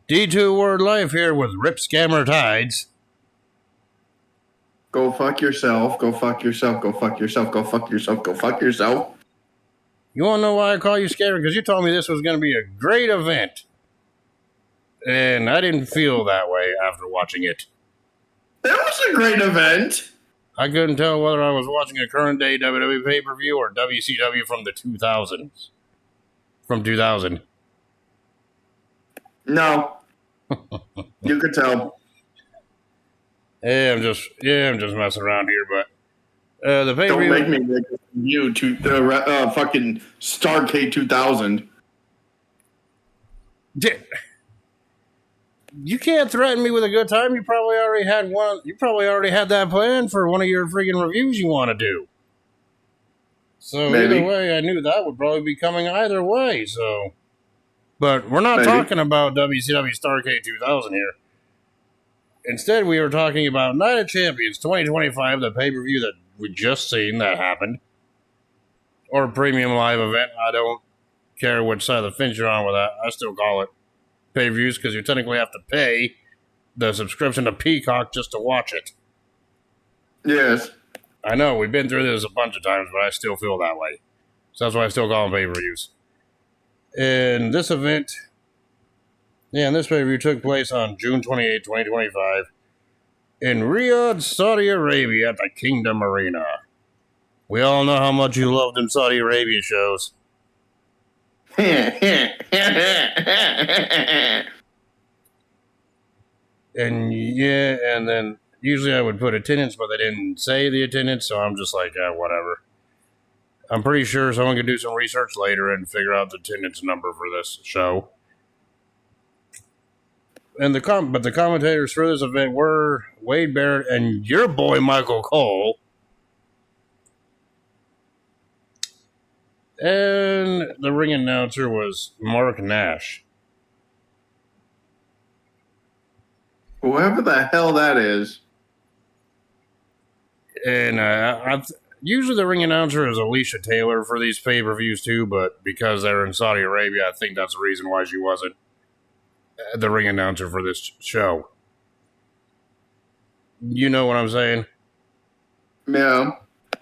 D2 Word Life here with Rip Scammer Tides. Go fuck yourself. Go fuck yourself. Go fuck yourself. Go fuck yourself. Go fuck yourself. You want to know why I call you Scammer? Because you told me this was going to be a great event. And I didn't feel that way after watching it. That was a great event. I couldn't tell whether I was watching a current day WWE pay-per-view or WCW from the 2000s. From 2000. No. You could tell. I'm just messing around here, but the pay-per-view... Don't make me make you to the fucking Starcade 2000. You can't threaten me with a good time. You probably already had one. You probably already had that planned for one of your freaking reviews you want to do. So Maybe. Either way, I knew that would probably be coming either way. So, but we're not Maybe. talking about WCW Starcade 2000 here. Instead, we were talking about Night of Champions 2025, the pay-per-view that we just seen that happened, or a premium live event. I don't care which side of the fence you're on with that. I still call it pay-per-views because you technically have to pay the subscription to Peacock just to watch it. Yes. I know, we've been through this a bunch of times, but I still feel that way. So that's why I still call them pay-per-views. And this event, and this pay-per-view took place on June 28, 2025 in Riyadh, Saudi Arabia at the Kingdom Arena. We all know how much you love them Saudi Arabia shows. And then usually I would put attendance, but they didn't say the attendance, so I'm just like, whatever. I'm pretty sure someone can do some research later and figure out the attendance number for this show. And the commentators for this event were Wade Barrett and your boy Michael Cole. And the ring announcer was Mark Nash. Whoever the hell that is. And usually the ring announcer is Alicia Taylor for these pay-per-views too, but because they're in Saudi Arabia, I think that's the reason why she wasn't the ring announcer for this show. You know what I'm saying? Yeah.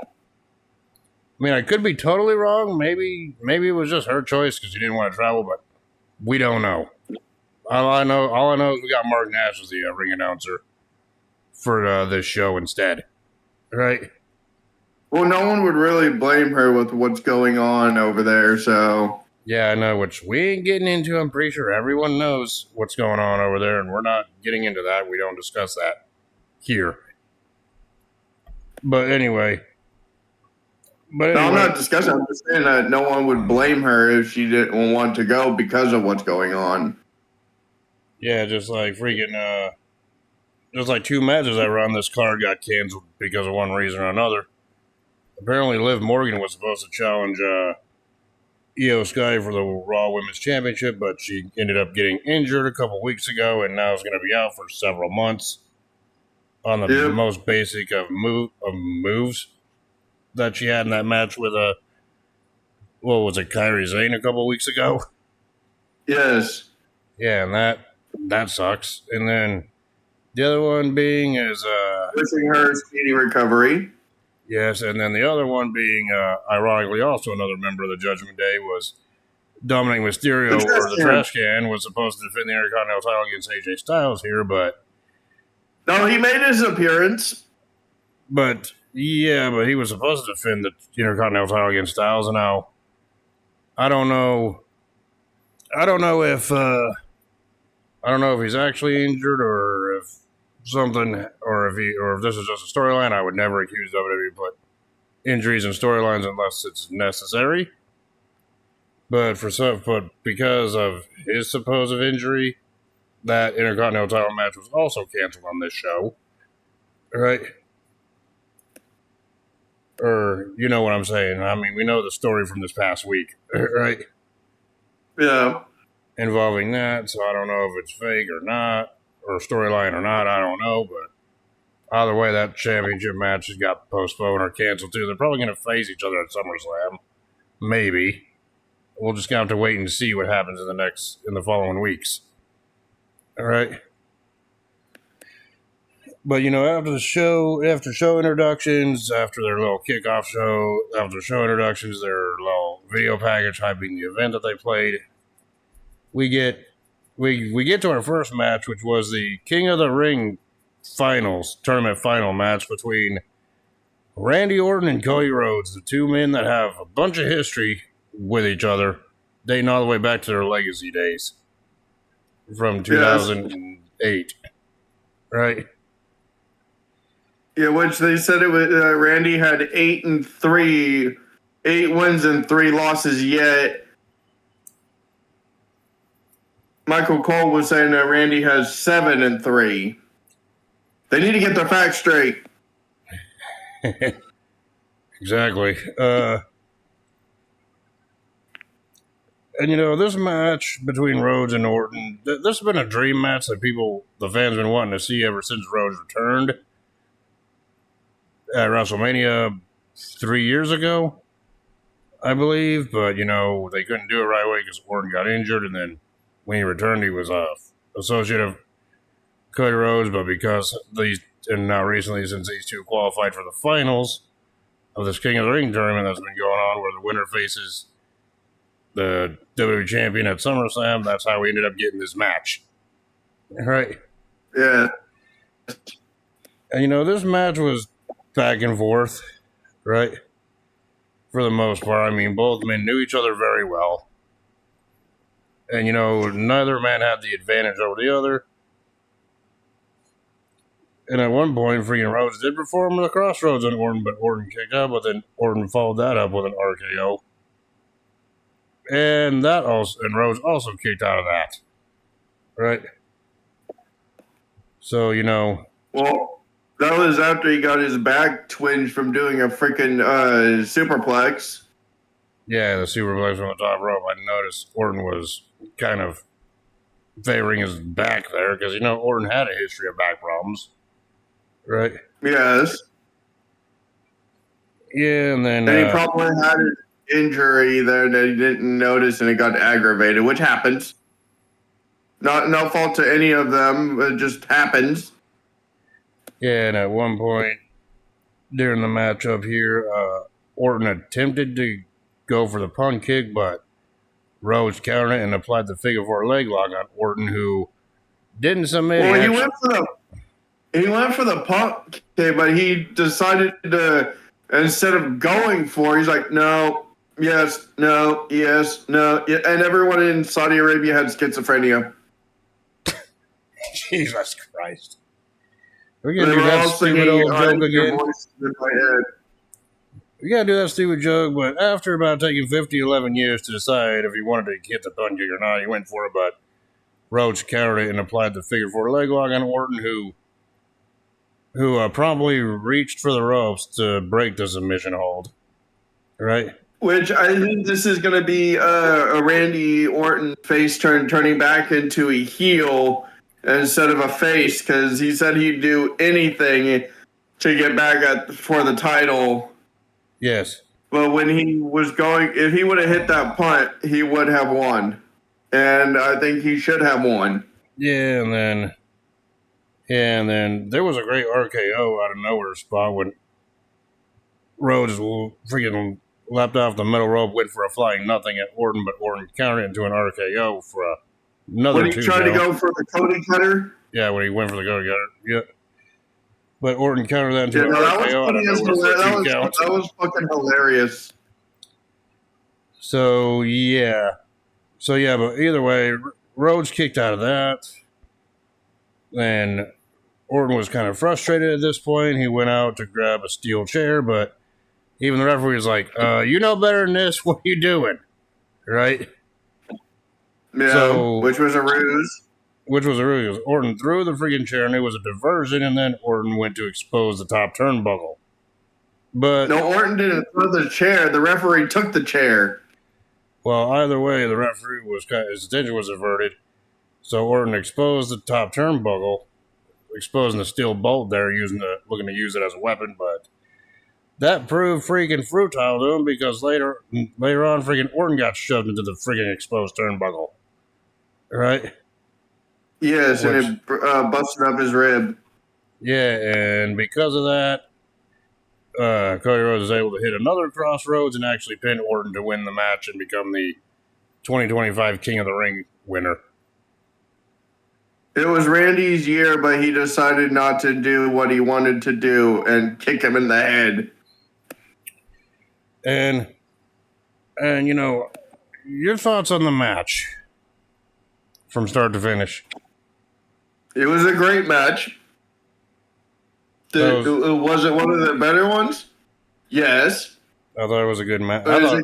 I mean, I could be totally wrong. Maybe it was just her choice because she didn't want to travel, but we don't know. All I know is we got Mark Nash as the ring announcer for this show instead. Right? Well, no one would really blame her with what's going on over there, so... Yeah, I know, which we ain't getting into. I'm pretty sure everyone knows what's going on over there, and we're not getting into that. We don't discuss that here. But anyway... No, I'm not discussing. I'm just saying that no one would blame her if she didn't want to go because of what's going on. Yeah, just like freaking, just like two matches that were on this card got canceled because of one reason or another. Apparently, Liv Morgan was supposed to challenge Io Sky for the Raw Women's Championship, but she ended up getting injured a couple weeks ago and now is going to be out for several months on the most basic of moves that she had in that match with what was it, Kairi Sane a couple weeks ago? Yes. Yeah, and that sucks. And then the other one being is wishing her speedy recovery. Yes, and then the other one being ironically also another member of the Judgment Day was Dominic Mysterio, or the Trash Can, was supposed to defend the Intercontinental title against AJ Styles here, but no, he made his appearance. But yeah, but he was supposed to defend the Intercontinental title against Styles, and now I don't know if he's actually injured or if something, or if this is just a storyline. I would never accuse WWE of put injuries in storylines unless it's necessary. But because of his supposed injury, that Intercontinental title match was also canceled on this show, right? Or, you know what I'm saying. I mean, we know the story from this past week, right? Yeah. Involving that, so I don't know if it's fake or not, or storyline or not, I don't know, but either way, that championship match has got postponed or canceled too. They're probably going to face each other at SummerSlam. Maybe. We'll just have to wait and see what happens in the following weeks. All right. But, after show introductions, after their little kickoff show, after show introductions, their little video package hyping the event that they played, we get to our first match, which was the King of the Ring tournament final match between Randy Orton and Cody Rhodes, the two men that have a bunch of history with each other, dating all the way back to their legacy days from 2008, right? Yeah, which they said it was Randy had 8 wins and 3 losses. Yet Michael Cole was saying that Randy has 7 and 3. They need to get their facts straight. Exactly. And this match between Rhodes and Orton, this has been a dream match that the fans, been wanting to see ever since Rhodes returned at WrestleMania 3 years ago, I believe. But, they couldn't do it right away because Orton got injured. And then when he returned, he was associate of Cody Rhodes. But and now recently, since these two qualified for the finals of this King of the Ring tournament that's been going on, where the winner faces the WWE champion at SummerSlam, that's how we ended up getting this match. Right? Yeah. And, this match was back and forth, right? For the most part. I mean, both men knew each other very well. And, neither man had the advantage over the other. And at one point, freaking Rhodes did perform the Crossroads on Orton, but Orton kicked out, but then Orton followed that up with an RKO. And Rhodes also kicked out of that. Right? So, Well, that was after he got his back twinged from doing a freaking superplex. Yeah, the superplex from the top rope. I noticed Orton was kind of favoring his back there because, Orton had a history of back problems. Right? Yes. Yeah, and then... And he probably had an injury there that he didn't notice and it got aggravated, which happens. No fault to any of them. It just happens. Yeah, and at one point during the matchup here, Orton attempted to go for the punt kick, but Rhodes countered it and applied the figure 4 leg lock on Orton, who didn't submit. Well, he went for the punt kick, but he decided to, instead of going for it, he's like, no, yes, no, yes, no. Yeah. And everyone in Saudi Arabia had schizophrenia. Jesus Christ. We're going to do that stupid old joke again. We got to do that stupid joke, but after about taking 11 years to decide if he wanted to hit the punt kick or not, he went for it, but Rhodes countered it and applied the figure 4 leg lock on Orton, who promptly reached for the ropes to break the submission hold. Right? Which I think this is going to be a Randy Orton face turning back into a heel instead of a face, because he said he'd do anything to get back for the title. Yes. But when he was if he would have hit that punt, he would have won. And I think he should have won. Yeah, and then there was a great RKO out of nowhere spot when Rhodes freaking leapt off the middle rope, went for a flying nothing at Orton, but Orton countered into an RKO for another when he tried to go for the Cody cutter? Yeah, when he went for the Cody cutter. Yeah. But Orton countered that into an RKO out of nowhere for 2 counts. That was fucking hilarious. So, yeah. But either way, Rhodes kicked out of that. Then Orton was kind of frustrated at this point. He went out to grab a steel chair, but even the referee was like, you know better than this. What are you doing? Right? Yeah, which was a ruse. Orton threw the freaking chair, and it was a diversion, and then Orton went to expose the top turnbuckle. But no, Orton didn't throw the chair. The referee took the chair. Well, either way, the referee his attention was averted. So Orton exposed the top turnbuckle, exposing the steel bolt there, looking to use it as a weapon, but that proved freaking futile to him because later on, freaking Orton got shoved into the freaking exposed turnbuckle. Right? Yes, Which, and it busted up his rib. yeah, and because of that, Cody Rhodes was able to hit another crossroads and actually pin Orton to win the match and become the 2025 King of the Ring winner. It was Randy's year, but he decided not to do what he wanted to do and kick him in the head. And you know, your thoughts on the match from start to finish? It was a great match. Was it one of the better ones? Yes. I thought it was a good match. Are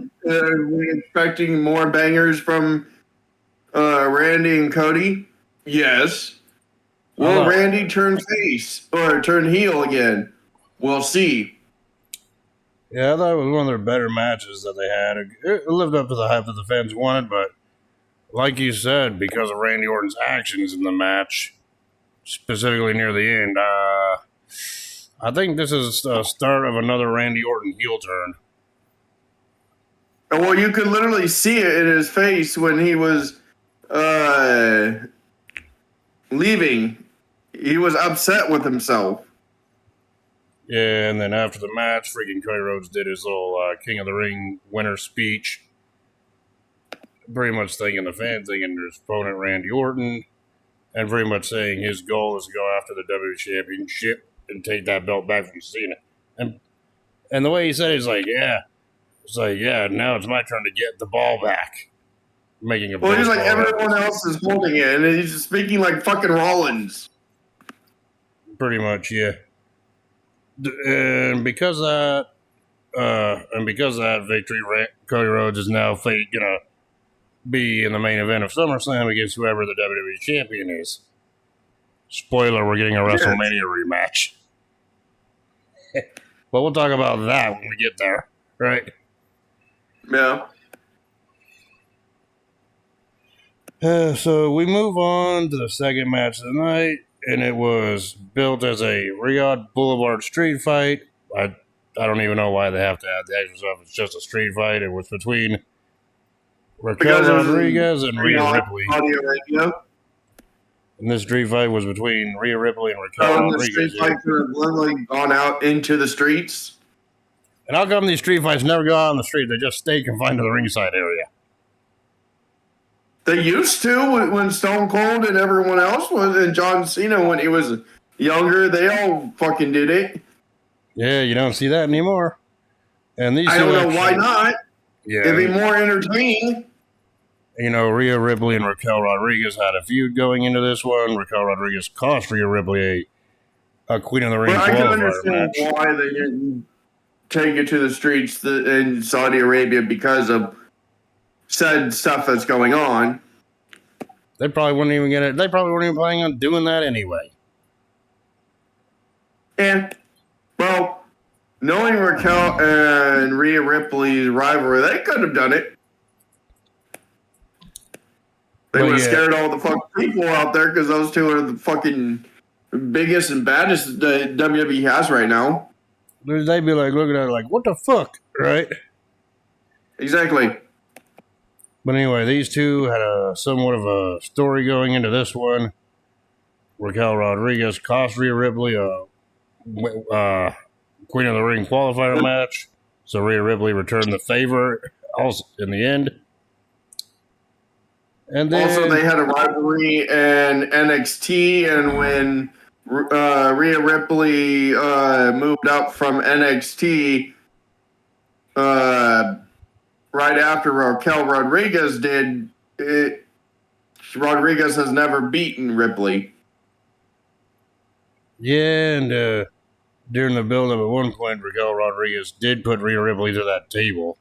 we expecting more bangers from Randy and Cody? Yes. Will Randy turn face or turn heel again? We'll see. Yeah, I thought it was one of their better matches that they had. It lived up to the hype that the fans wanted, but like you said, because of Randy Orton's actions in the match, specifically near the end, I think this is the start of another Randy Orton heel turn. Well, you could literally see it in his face when he was leaving. He was upset with himself. Yeah, and then after the match, freaking Cody Rhodes did his little King of the Ring winner speech. Pretty much thanking the fans, thanking his opponent Randy Orton, and pretty much saying his goal is to go after the WWE Championship and take that belt back from Cena. And the way he said it, it's like, now it's my turn to get the ball back. Making a well, he's like everyone else is holding it, and he's just speaking like fucking Rollins. Pretty much, yeah. And because of that victory, Cody Rhodes is now gonna be in the main event of SummerSlam against whoever the WWE champion is. Spoiler: we're getting a WrestleMania rematch. But we'll talk about that when we get there, right? Yeah. So we move on to the second match of the night, and it was built as a Riyadh Boulevard street fight. I don't even know why they have to add the extra stuff. It's just a street fight. It was between Raquel Rodriguez and Rhea Ripley. And this street fight was between Rhea Ripley and Raquel Rodriguez. The street fight could have literally gone out into the streets. And how come these street fights never go out on the street? They just stay confined to the ringside area. They used to when Stone Cold and everyone else was, and John Cena when he was younger. They all fucking did it. Yeah, you don't see that anymore. And these I don't know why not. Yeah, it'd be more entertaining. You know, Rhea Ripley and Raquel Rodriguez had a feud going into this one. Raquel Rodriguez cost Rhea Ripley a Queen of the Ring I can qualifier understand match. why they didn't take it to the streets in Saudi Arabia because of said stuff that's going on. They probably wouldn't even get it. They probably weren't even planning on doing that anyway. And, well, knowing Raquel and Rhea Ripley's rivalry, they could have done it. They would have scared all the fucking people out there because those two are the fucking biggest and baddest the WWE has right now. They'd be like looking at it like, what the fuck, right? Exactly. But anyway, these two had a somewhat of a story going into this one. Raquel Rodriguez cost Rhea Ripley a Queen of the Ring qualifier match, so Rhea Ripley returned the favor also in the end. And then, also, they had a rivalry in NXT, and when Rhea Ripley moved up from NXT, right after Raquel Rodriguez did, Rodriguez has never beaten Ripley. Yeah, and during the build-up at one point, Raquel Rodriguez did put Rhea Ripley to that table,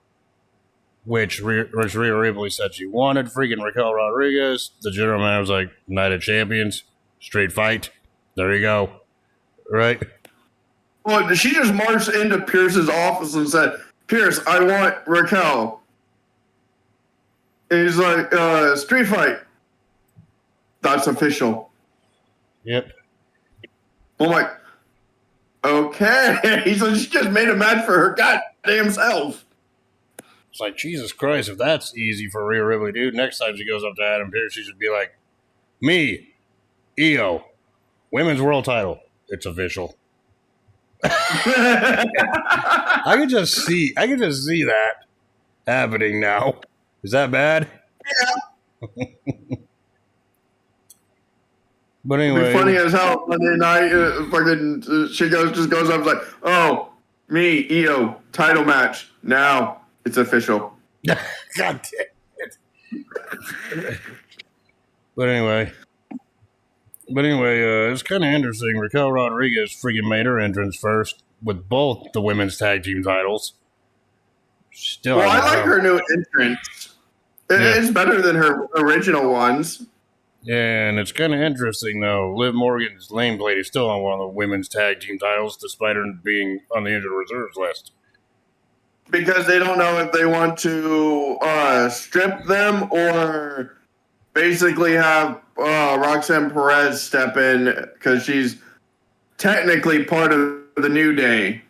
which Rhea Ripley said she wanted. Freaking Raquel Rodriguez. The general manager was like, Night of Champions, straight fight. There you go. Right? Well, she just marched into Pierce's office and said, Pierce, I want Raquel. And he's like, street fight. That's official. Yep. I'm like, okay. He's like, she just made a match for her goddamn self. It's like, Jesus Christ, if that's easy for Rhea Ripley, dude, next time she goes up to Adam Pearce, she should be like, me, EO, women's world title. It's official. I could just see that happening now. Is that bad? Yeah. But It'd anyway, be funny as hell Monday night. She just goes up like, "Oh, me, EO, title match. Now it's official." God damn it. But anyway, it's kind of interesting. Raquel Rodriguez freaking made her entrance first with both the women's tag team titles. Still, Well, I like her new entrance. It's better than her original ones. Yeah, and it's kind of interesting though. Liv Morgan's nameplate is still on one of the women's tag team titles, despite her being on the injured reserves list. Because they don't know if they want to strip them or basically have Roxanne Perez step in because she's technically part of the New Day.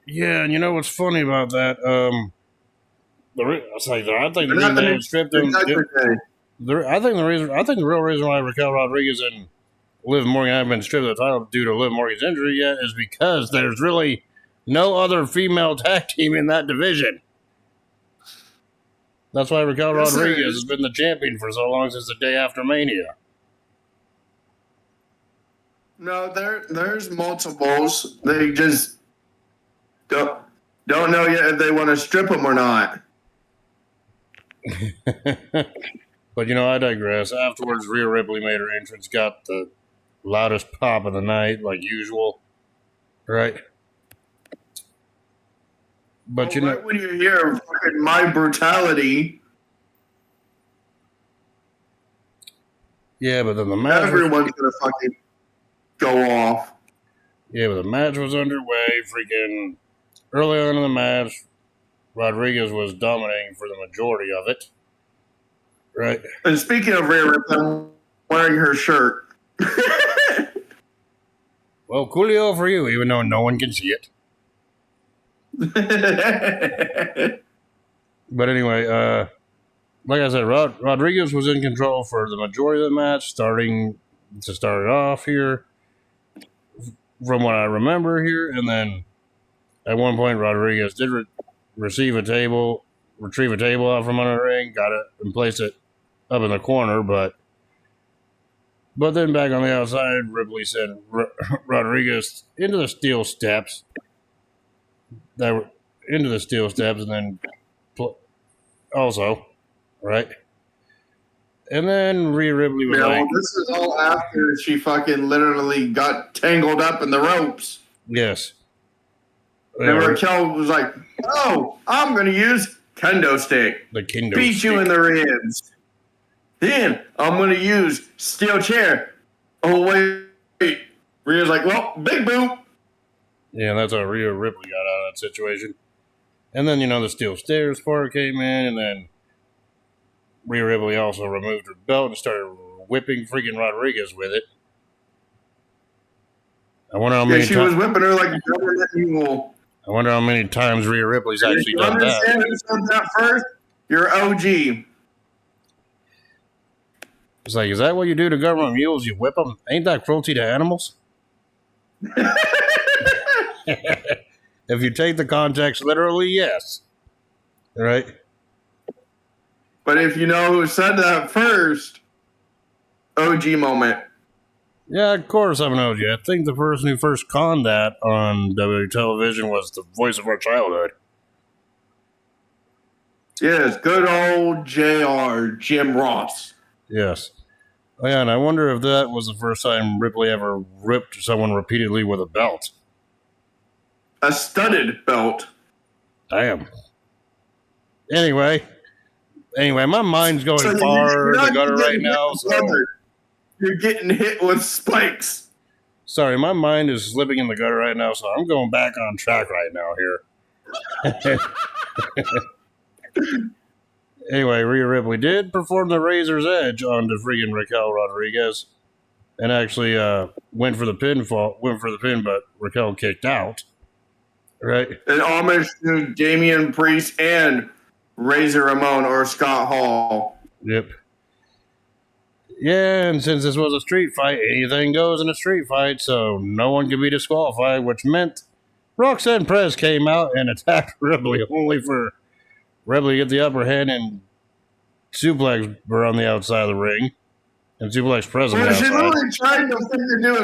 Yeah, and you know what's funny about that? I think the reason they stripped them. I think the real reason why Raquel Rodriguez and Liv Morgan haven't been stripped of the title due to Liv Morgan's injury yet is because there's really no other female tag team in that division. That's why Raquel Rodriguez has been the champion for so long, since the day after Mania. No, there's multiples. They just don't know yet if they want to strip them or not. But I digress. Afterwards, Rhea Ripley made her entrance, got the loudest pop of the night, like usual. Right? But right when you hear fucking My Brutality, yeah, but then the match, everyone's gonna fucking go off. Yeah, but the match was underway. Freaking early on in the match, Rodriguez was dominating for the majority of it. Right. And speaking of Rhea Ripley, I'm wearing her shirt. Well, coolio for you, even though no one can see it. But anyway, like I said, Rodriguez was in control for the majority of the match, starting to start it off here, from what I remember here, and then at one point Rodriguez did retrieve a table out from under the ring, got it and placed it up in the corner, but then back on the outside, Ripley sent Rodriguez into the steel steps. And then also, right? And then Rhea Ripley was like, this is all after she fucking literally got tangled up in the ropes. Yes. And Raquel was like, "Oh, I'm going to use kendo stick. The kendo beat stick. You in the ribs. Then I'm going to use steel chair. Oh, wait. Rhea's like, well, big boot." Yeah, that's how Rhea Ripley got out of that situation. And then, the steel stairs part came in, and then Rhea Ripley also removed her belt and started whipping freaking Rodriguez with it. I wonder how many she was whipping her like a government mule. I wonder how many times Rhea Ripley's actually done that. If you said that first, you're OG. It's like, is that what you do to government mules? You whip them? Ain't that cruelty to animals? If you take the context literally, yes. Right? But if you know who said that first, OG moment. Yeah, of course I'm an OG. I think the person who first conned that on WWE television was the voice of our childhood. Yes, good old JR, Jim Ross. Yes. Oh, yeah, and I wonder if that was the first time Ripley ever ripped someone repeatedly with a belt. A studded belt. Damn. Anyway, my mind's going far in the gutter right now. So you're getting hit with spikes. Sorry, my mind is slipping in the gutter right now, so I'm going back on track right now here. Anyway, Rhea Ripley did perform the Razor's Edge on the freaking Raquel Rodriguez, and actually went for the pin, but Raquel kicked out. Right? An homage to Damian Priest and Razor Ramon or Scott Hall. Yep. Yeah, and since this was a street fight, anything goes in a street fight, so no one could be disqualified, which meant Roxanne Perez came out and attacked Ripley, only for Ripley to get the upper hand and suplex her on the outside of the ring. And suplex Perez on the Well, she outside. literally tried to freaking do a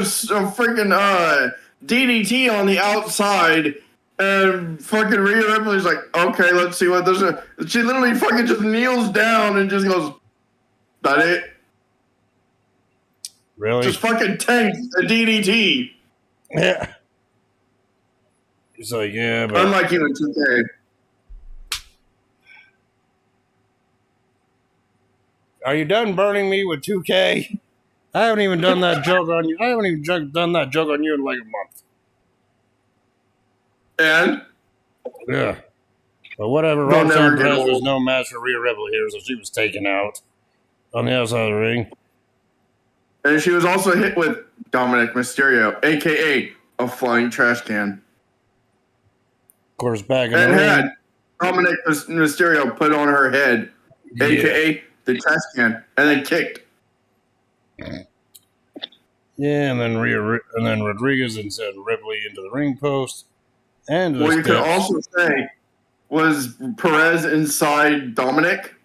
freaking DDT on the outside, and fucking Rhea Ripley's like, okay, let's see what this is. She literally fucking just kneels down and just goes, that it? Really? Just fucking tanks a DDT. Yeah. It's like, yeah, but... Unlike you in 2K. Are you done burning me with 2K? I haven't even done that joke on you. I haven't even done that joke on you in like a month. And? Yeah. But whatever, They'll Roxanne never get Perez was old. no match for Rhea Ripley here, so she was taken out on the outside of the ring. And she was also hit with Dominic Mysterio, a.k.a. a flying trash can. Of course, back in And the had ring. Dominic Mysterio put on her head, Yeah. a.k.a. the trash can, and then kicked. Yeah, and then Rodriguez and sent Ripley into the ring post. And Well, you could also say, was Perez inside Dominic?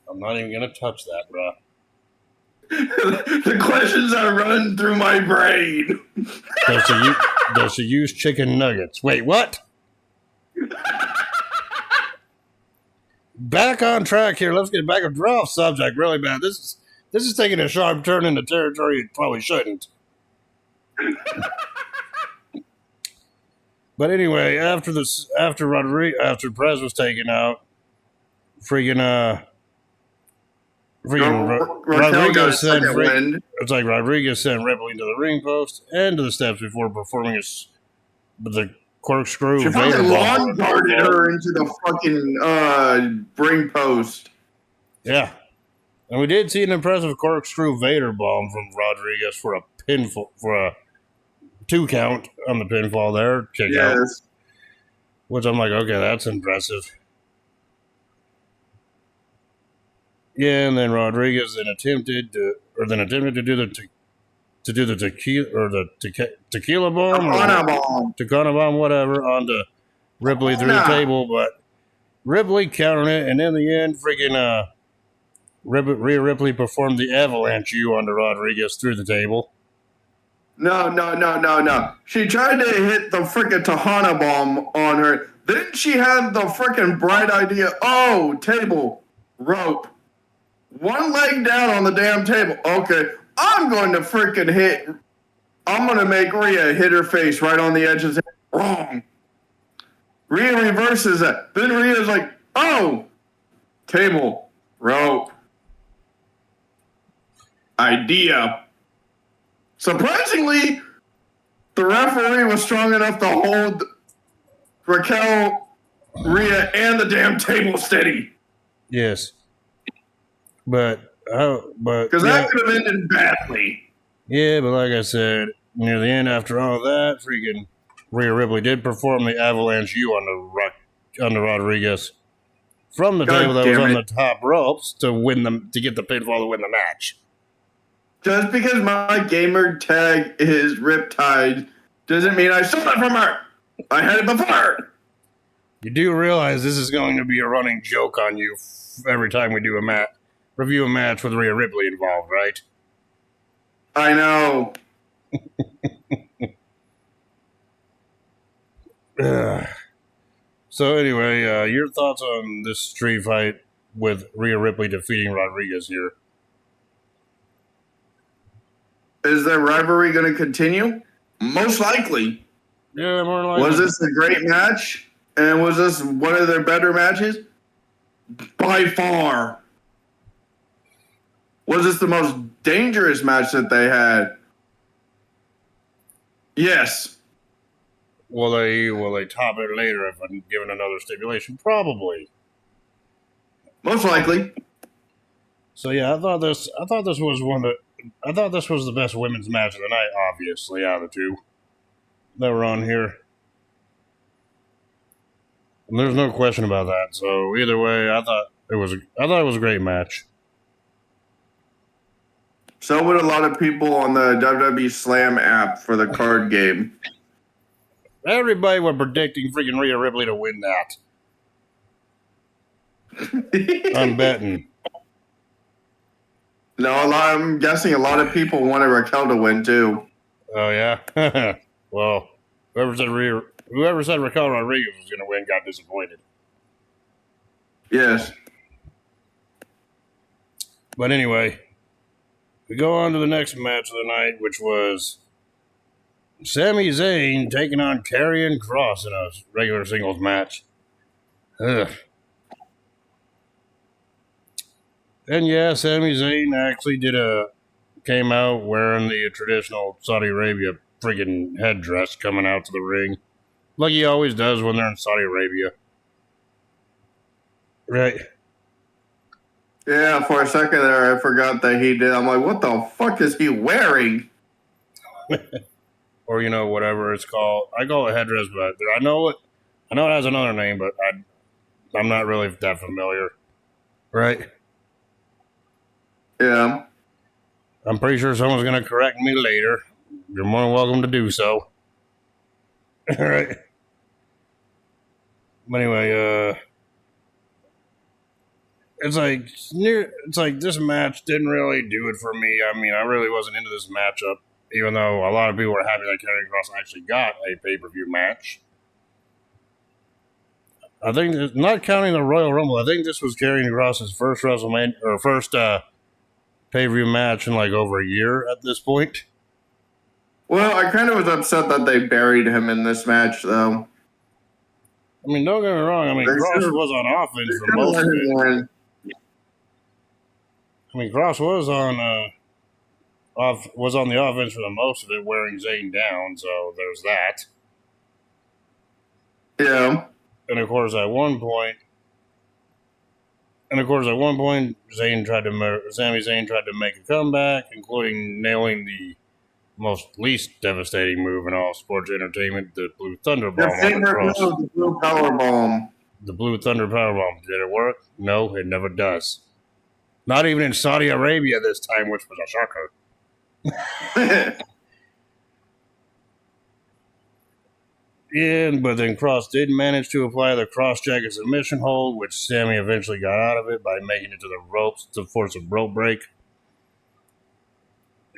I'm not even going to touch that, bro. The questions are running through my brain. Does she use chicken nuggets? Wait, what? Back on track here. Let's get back off subject really bad. This is taking a sharp turn into territory it probably shouldn't. But anyway, after Perez was taken out, Rodriguez sent it's like Rodriguez sent Ripley into the ring post and to the steps before performing the corkscrew. She Vader fucking bomb. lawn darted her into the fucking ring post. Yeah. And we did see an impressive corkscrew Vader bomb from Rodriguez for a 2 count on the pinfall there. Kick out. Yes. Which I'm like, okay, that's impressive. Yeah, and then Rodriguez attempted to do the tequila bomb or Takana bomb, whatever, onto Ripley through the table, but Ripley countered it, and in the end, Rhea Ripley performed the avalanche U onto Rodriguez through the table. No. She tried to hit the freaking Tahana bomb on her. Then she had the freaking bright idea, table, rope. One leg down on the damn table. Okay, I'm going to make Rhea hit her face right on the edge of the table. Wrong. Rhea reverses that. Then Rhea's like, table, rope. Idea. Surprisingly, the referee was strong enough to hold Raquel, Rhea, and the damn table steady. Yes. Because that could have ended badly. Yeah, but like I said, near the end, after all that, freaking Rhea Ripley did perform the avalanche U on the Rodriguez from the table that was on the top ropes to get the pinfall to win the match. Just because my gamer tag is Riptidz doesn't mean I stole it from her. I had it before. You do realize this is going to be a running joke on you every time we do review a match with Rhea Ripley involved, right? I know. So anyway, your thoughts on this street fight with Rhea Ripley defeating Rodriguez here? Is their rivalry going to continue? Most likely. Yeah, more likely. Was this a great match? And was this one of their better matches? By far. Was this the most dangerous match that they had? Yes. Will they top it later if I'm given another stipulation? Probably. Most likely. So yeah, I thought this was the best women's match of the night, obviously, out of the two that were on here. And there's no question about that. So either way, I thought I thought it was a great match. So would a lot of people on the WWE Slam app for the card game. Everybody was predicting freaking Rhea Ripley to win that. I'm betting. No, I'm guessing a lot of people wanted Raquel to win too. Oh yeah. Well, whoever said Raquel Rodriguez was going to win got disappointed. Yes. But anyway, we go on to the next match of the night, which was Sami Zayn taking on Karrion Kross in a regular singles match. Ugh. And yeah, Sami Zayn actually came out wearing the traditional Saudi Arabia friggin' headdress coming out to the ring. Like he always does when they're in Saudi Arabia. Right. Yeah, for a second there, I forgot that he did. I'm like, what the fuck is he wearing? Or, whatever it's called. I call it headdress, but I know it has another name, but I'm not really that familiar. Right? Yeah. I'm pretty sure someone's going to correct me later. You're more than welcome to do so. All right. But anyway, it's like this match didn't really do it for me. I mean, I really wasn't into this matchup, even though a lot of people were happy that Karrion Kross actually got a pay-per-view match. I think, not counting the Royal Rumble, I think this was Karrion Kross's first WrestleMania or first pay-per-view match in like over a year at this point. Well, I kind of was upset that they buried him in this match, though. I mean, don't get me wrong. I mean, Kross was on offense for most of it. I mean, Kross was on the offense for the most of it, wearing Zayn down. So there's that. Yeah. And of course, at one point, Sami Zayn tried to make a comeback, including nailing the least devastating move in all sports entertainment, the Blue Thunder Bomb. The Blue Power Bomb. The Blue Thunder Power Bomb. Did it work? No, it never does. Not even in Saudi Arabia this time, which was a shocker. But then Kross did manage to apply the cross-jacket submission hold, which Sami eventually got out of it by making it to the ropes to force a rope break.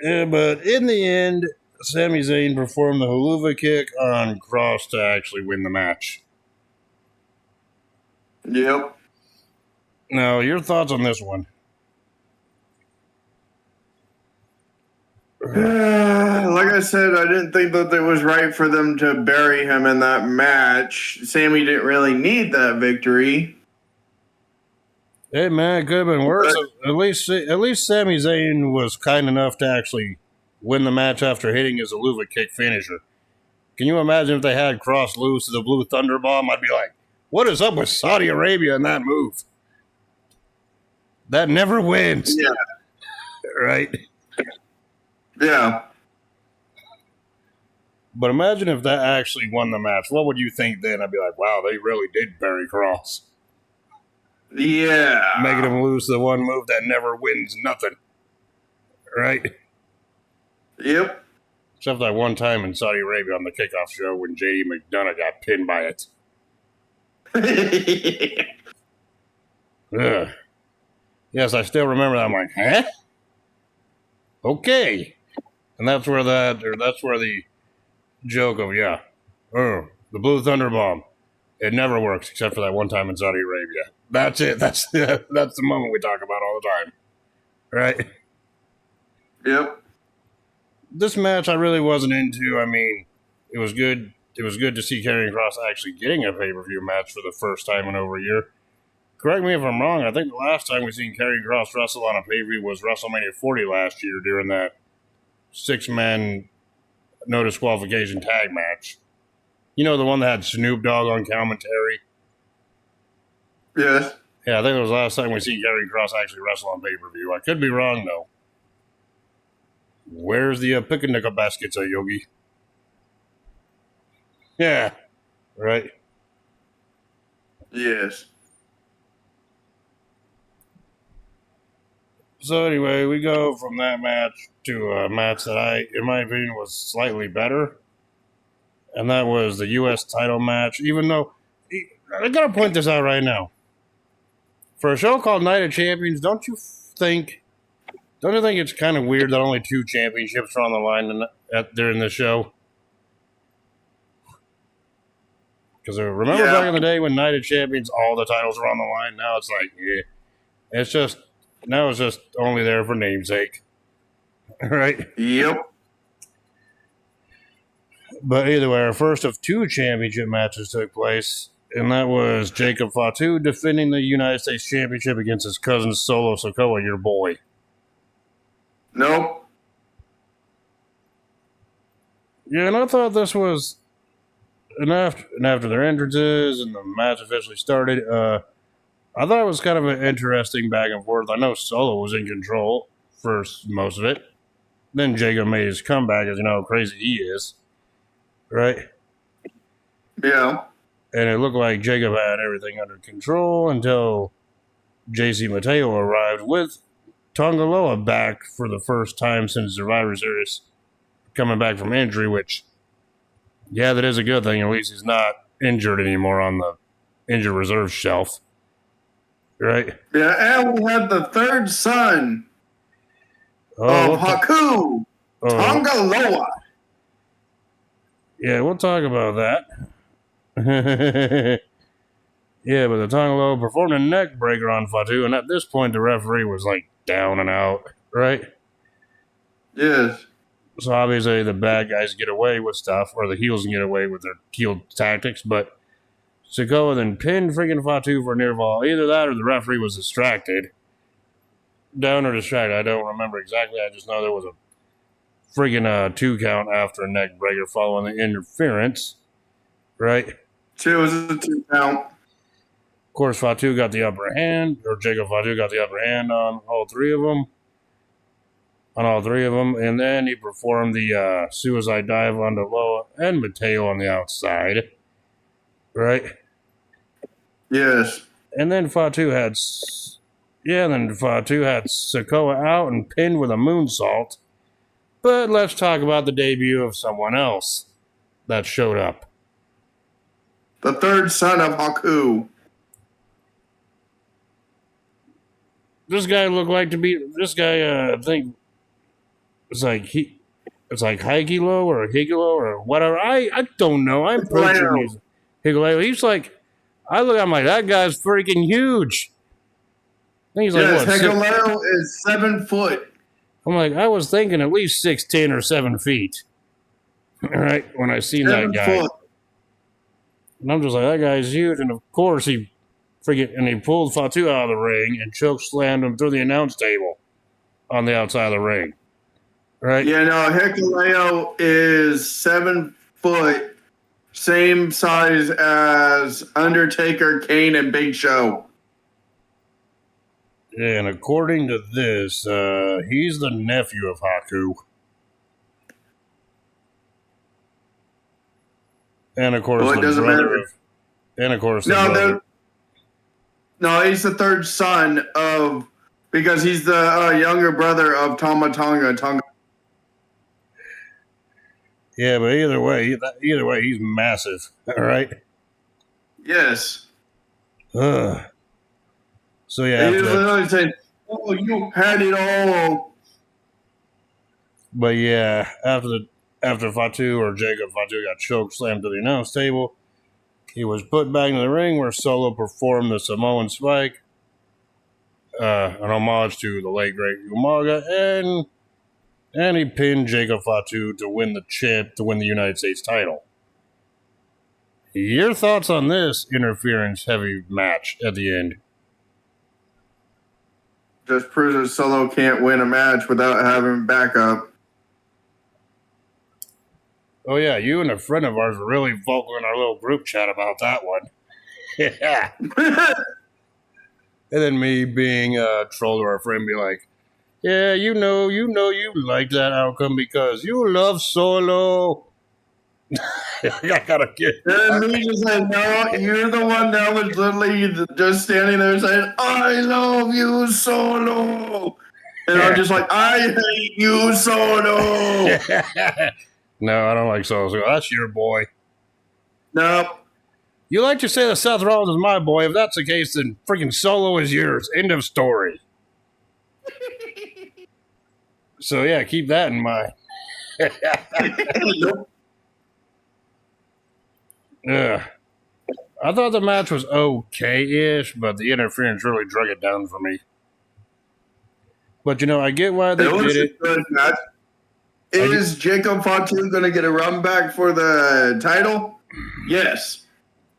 But in the end, Sami Zayn performed the haluva kick on Kross to actually win the match. Yep. Now, your thoughts on this one? Like I said, I didn't think that it was right for them to bury him in that match. Sami didn't really need that victory. Hey man, it could have been worse. At least Sami Zayn was kind enough to actually win the match after hitting his haluva kick finisher. Can you imagine if they had Kross lose to the Blue Thunder Bomb? I'd be like, what is up with Saudi Arabia in that move? That never wins. Yeah. Right? Yeah. But imagine if that actually won the match. What would you think then? I'd be like, wow, they really did bury Kross. Yeah. Making him lose the one move that never wins nothing. Right? Yep. Except that one time in Saudi Arabia on the kickoff show when JD McDonough got pinned by it. Ugh. Yes, I still remember that. I'm like, huh? Okay. And that's where the joke of, the Blue Thunder Bomb. It never works except for that one time in Saudi Arabia. That's it. That's the moment we talk about all the time. Right? Yep. This match I really wasn't into. I mean, it was good. It was good to see Karrion Kross actually getting a pay-per-view match for the first time in over a year. Correct me if I'm wrong. I think the last time we seen Karrion Kross wrestle on a pay-per-view was WrestleMania 40 last year during that 6-man no disqualification tag match. You know, the one that had Snoop Dogg on commentary? Yes. Yeah, I think it was the last time we seen Karrion Kross actually wrestle on pay-per-view. I could be wrong, though. Where's the picnic baskets at, Yogi? Yeah. Right? Yes. So anyway, we go from that match to a match that in my opinion, was slightly better, and that was the U.S. title match. Even though I gotta point this out right now, for a show called Night of Champions, don't you think it's kind of weird that only 2 championships are on the line during the show? Because remember back in the day when Night of Champions, all the titles were on the line. Now it's like, it's just only there for namesake, right? Yep. But either way, our first of 2 championship matches took place, and that was Jacob Fatu defending the United States Championship against his cousin Solo Sikoa, your boy. Nope. Yeah, and I thought this was, and after their entrances and the match officially started, I thought it was kind of an interesting back and forth. I know Solo was in control for most of it. Then Jacob made his comeback, as you know how crazy he is. Right? Yeah. And it looked like Jacob had everything under control until JC Mateo arrived with Tongaloa back for the first time since Survivor Series, coming back from injury, which, yeah, that is a good thing. At least he's not injured anymore on the injured reserve shelf. Right? Yeah, and we had the third son of Haku, Tongaloa. Yeah, we'll talk about that. Yeah, but the Tongaloa performed a neck breaker on Fatu, and at this point, the referee was like down and out, right? Yes. So obviously, the bad guys get away with stuff, or the heels can get away with their heel tactics, but Sikoa then pinned freaking Fatu for a near fall. Either that or the referee was distracted. Down or distracted, I don't remember exactly. I just know there was a freaking 2 count after a neck breaker following the interference, right? It was a 2 count. Of course, Fatu got the upper hand, or Jacob Fatu got the upper hand on all 3 of them. And then he performed the suicide dive onto Loa and Mateo on the outside, right? Yes. And then Fatu had Sikoa out and pinned with a moonsault. But let's talk about the debut of someone else that showed up. The third son of Haku. This guy looked like to be. This guy, I think, it's like Higilo or Higilo or whatever. I don't know. I'm picturing Higilo. He's like, I'm like, that guy's freaking huge. I think he's like, yes, Higilo is 7 foot. I'm like, I was thinking at least 6'10" or 7 feet. All right, when I seen that guy. Foot. And I'm just like, that guy's huge. And of course, he pulled Fatu out of the ring and choke slammed him through the announce table on the outside of the ring. Right? Yeah, no, Hikuleo is 7 foot, same size as Undertaker, Kane, and Big Show. Yeah, and according to this, he's the nephew of Haku. And of course, well, it doesn't matter. And of course, no, he's the third son of, because he's the younger brother of Tama Tonga. Yeah, but either way, he's massive. All right. Yes. So yeah, he was literally saying, "Oh, you had it all." But yeah, after Fatu or Jacob Fatu got choke slammed to the announce table, he was put back in the ring where Solo performed the Samoan Spike, an homage to the late great Umaga, and he pinned Jacob Fatu to win the United States title. Your thoughts on this interference-heavy match at the end? Just proves that Solo can't win a match without having backup. Oh yeah, you and a friend of ours were really vocal in our little group chat about that one. Yeah. And then me being a troll to our friend be like, yeah, you know you like that outcome because you love Solo. I gotta get. And me just like, no, you're the one that was literally just standing there saying, I love you, Solo. And I'm just like, I hate you, Soto. No, I don't like Solo. That's your boy. Nope. You like to say that Seth Rollins is my boy. If that's the case, then freaking Solo is yours. End of story. So, yeah, keep that in mind. Nope. Yeah. I thought the match was okay-ish, but the interference really drug it down for me. But, I get why they did it. A good match. Is Jacob Fatu going to get a run back for the title? Yes.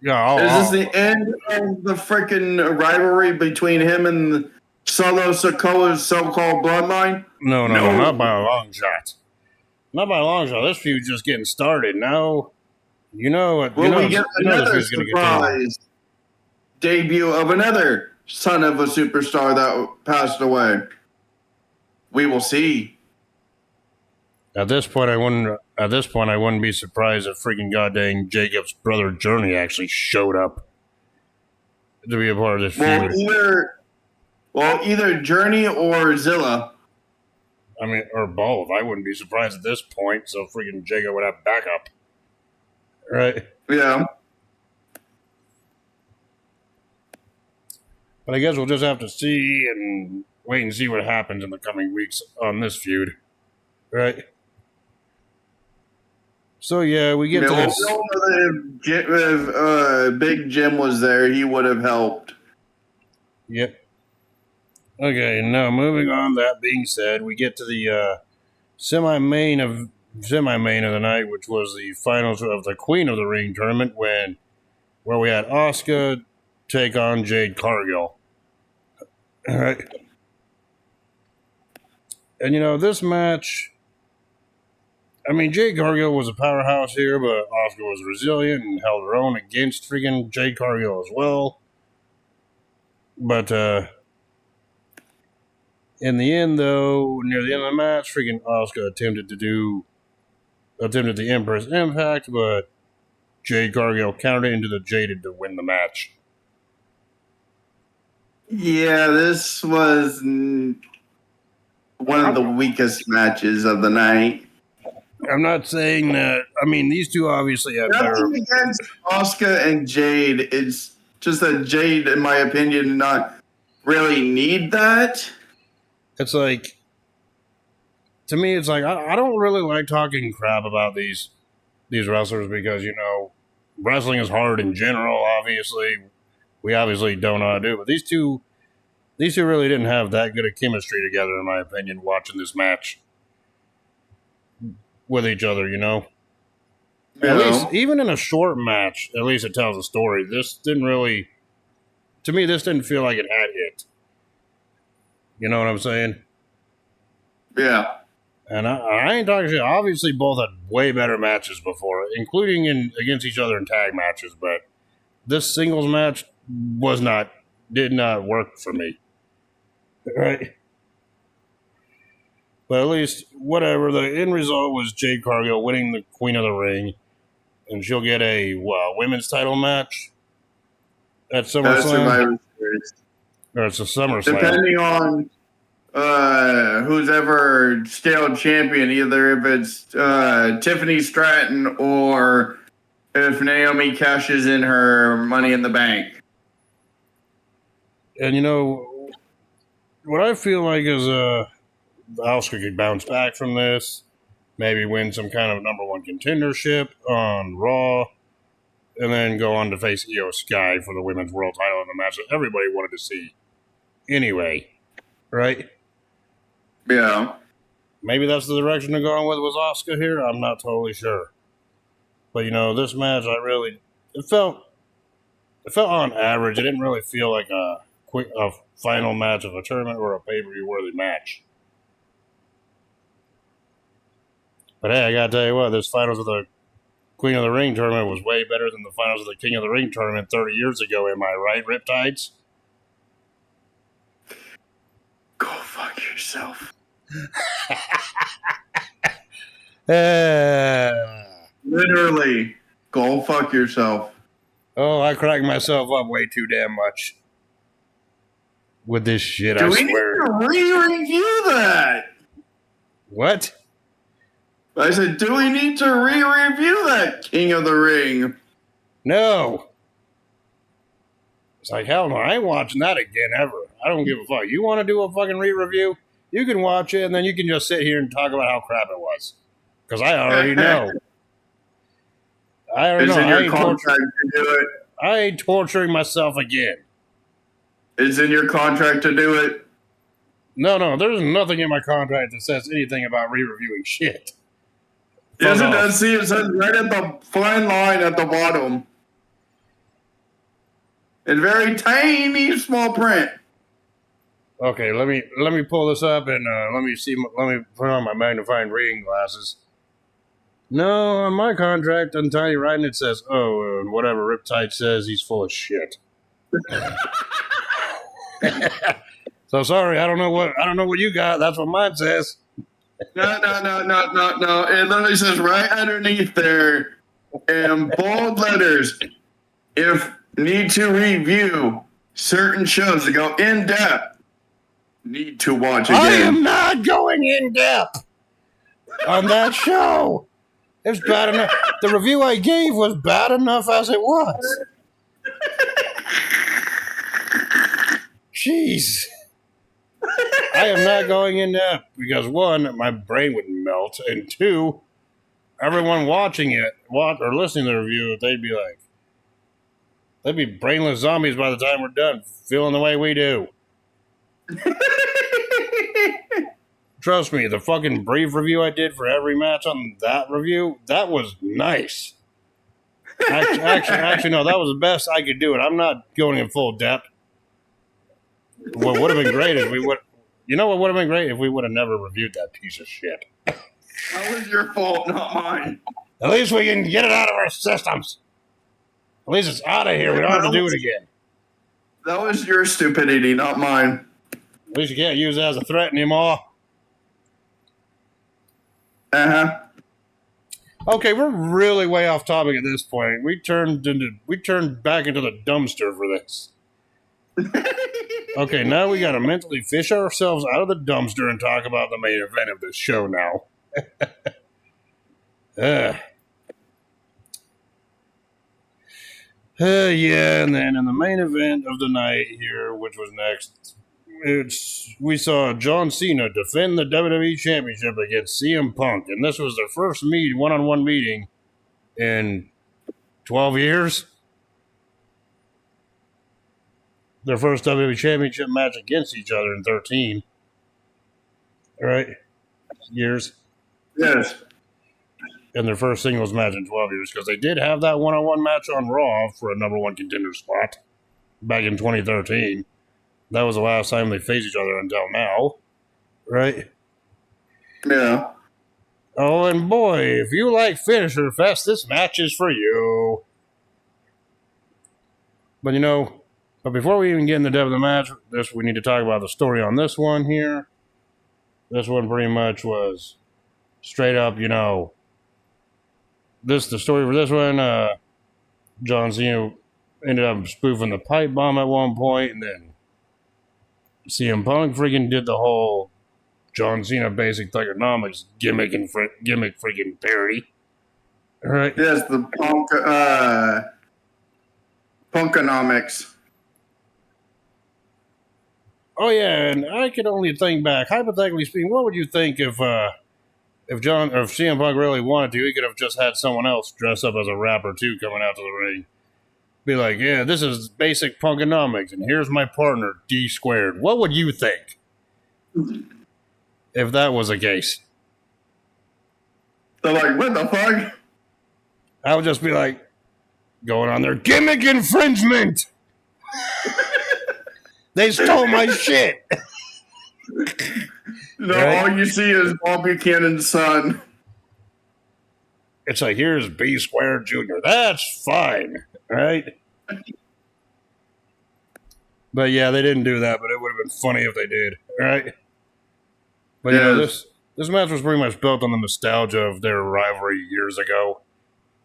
Yeah, Is this the end of the freaking rivalry between him and Solo Sikoa's so-called bloodline? No, not by a long shot. Not by a long shot. This feud's just getting started. Now, we get another surprise debut of another son of a superstar that passed away. We will see. At this point, I wouldn't be surprised if freaking goddamn Jacob's brother Journey actually showed up to be a part of this feud. Either Journey or Zilla. I mean, or both. I wouldn't be surprised at this point. So freaking Jacob would have backup, right? Yeah. But I guess we'll just have to see and wait and see what happens in the coming weeks on this feud, right? So yeah, we get to this. If Big Jim was there, he would have helped. Yep. Okay, now moving on. That being said, we get to the semi-main of the night, which was the finals of the Queen of the Ring tournament, where we had Asuka take on Jade Cargill. All right. And this match, I mean, Jade Cargill was a powerhouse here, but Asuka was resilient and held her own against freaking Jade Cargill as well. But in the end, though, near the end of the match, freaking Asuka attempted the Empress Impact, but Jade Cargill countered it into the Jaded to win the match. Yeah, this was one of the weakest matches of the night. I'm not saying that. I mean, these two obviously have better. Nothing against Asuka and Jade. It's just that Jade, in my opinion, did not really need that. It's like, to me, it's like I don't really like talking crap about these wrestlers because wrestling is hard in general. Obviously, we obviously don't know how to do it, but these two really didn't have that good of chemistry together, in my opinion. Watching this match with each other, at least even in a short match, at least it tells a story. This didn't really, to me, this didn't feel like it had it. You know what I'm saying? Yeah. And I ain't talking shit. Obviously, both had way better matches before, including against each other in tag matches. But this singles match did not work for me. Right? But at least, whatever. The end result was Jade Cargill winning the Queen of the Ring, and she'll get a women's title match at SummerSlam. Or it's a SummerSlam. Depending on who's ever scaled champion, either if it's Tiffany Stratton or if Naomi cashes in her Money in the Bank. And what I feel like is Asuka could bounce back from this, maybe win some kind of number one contendership on Raw, and then go on to face Io Sky for the women's world title in the match that everybody wanted to see. Anyway, right? Yeah. Maybe that's the direction they're going with Asuka here. I'm not totally sure. But this match, it felt on average. It didn't really feel like a final match of a tournament or a pay-per-view worthy match. But hey, I gotta tell you what, this finals of the Queen of the Ring tournament was way better than the finals of the King of the Ring tournament 30 years ago. Am I right, Riptides? Go fuck yourself. Literally, go fuck yourself. Oh, I cracked myself up way too damn much. with this shit, Do I we need swear. to re-review that? What? I said, do we need to re-review that King of the Ring? No. It's like, hell no, I ain't watching that again ever. I don't give a fuck. You want to do a fucking re-review? You can watch it, and then you can just sit here and talk about how crap it was. Because I already know. I already It's know. in your contract to do it. I ain't torturing myself again. It's in your contract to do it. No, there's nothing in my contract that says anything about re-reviewing shit. Yes, Fuck it off. does. See, it says right at the fine line at the bottom. In very tiny small print. Okay, let me pull this up and let me put on my magnifying reading glasses. No, on my contract, on tiny writing, it says, whatever Riptidz says, he's full of shit. So sorry, I don't know what you got. That's what mine says. No. It literally says right underneath there in bold letters, if need to review certain shows to go in depth, need to watch again. I am not going in depth on that show. It's bad enough. The review I gave was bad enough as it was. Jeez. I am not going in depth because one, my brain would melt, and two, everyone watching it, or listening to the review, they'd be brainless zombies by the time we're done, feeling the way we do. Trust me, the fucking brief review I did for every match on that review, that was nice. Actually, no, that was the best I could do it. I'm not going in full depth. What would have been great is you know what would have been great if we would have never reviewed that piece of shit. That was your fault, not mine. At least we can get it out of our systems. At least it's out of here. We don't have to do it again. That was your stupidity, not mine. At least you can't use it as a threat anymore. Uh-huh. Okay, we're really way off topic at this point. We turned back into the dumpster for this. Okay, now we gotta mentally fish ourselves out of the dumpster and talk about the main event of this show now. Yeah, and then in the main event of the night here, which was next, we saw John Cena defend the WWE Championship against CM Punk, and this was their first one-on-one meeting in 12 years. Their first WWE Championship match against each other in 13. All right? Years. Yes. And their first singles match in 12 years, because they did have that one-on-one match on Raw for a number one contender spot back in 2013. That was the last time they faced each other until now, right? Yeah. Oh, and boy, if you like Finisher Fest, this match is for you. But before we even get in the depth of the match, we need to talk about the story on this one here. This one pretty much was straight up, the story for this one, John Cena ended up spoofing the pipe bomb at one point, and then CM Punk freaking did the whole John Cena basic thugonomics gimmick freaking parody. All right. Yes, the Punkonomics. Oh yeah, and I could only think back, hypothetically speaking, what would you think if CM Punk really wanted to, he could have just had someone else dress up as a rapper too coming out to the ring. Be like, yeah, this is basic Punkonomics, and here's my partner, D Squared. What would you think if that was the case? They're like, what the fuck? I would just be like, going on there, gimmick infringement! They stole my shit! No, Right? all you see is Bob Buchanan's son. It's like, here's B Squared Jr. That's fine, right? But yeah, they didn't do that, but it would have been funny if they did, right? But Yes. this match was pretty much built on the nostalgia of their rivalry years ago.